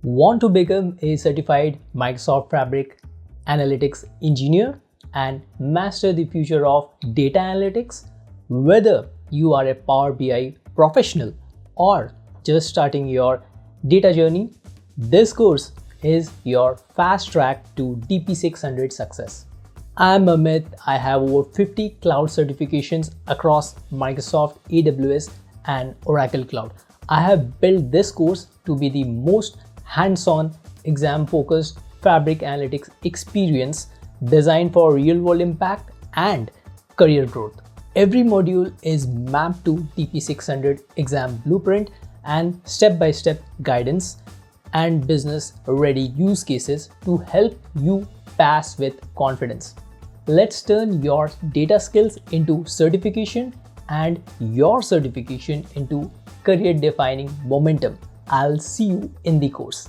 Want to become a certified Microsoft Fabric Analytics engineer and master the future of data analytics? Whether you are a Power BI professional or just starting your data journey, this course is your fast track to DP-600 success. I'm Amit. I have over 50 cloud certifications across Microsoft, AWS, and Oracle Cloud. I have built this course to be the most hands-on, exam-focused Fabric Analytics experience designed for real-world impact and career growth. Every module is mapped to DP-600 exam blueprint and step-by-step guidance and business-ready use cases to help you pass with confidence. Let's turn your data skills into certification and your certification into career-defining momentum. I'll see you in the course.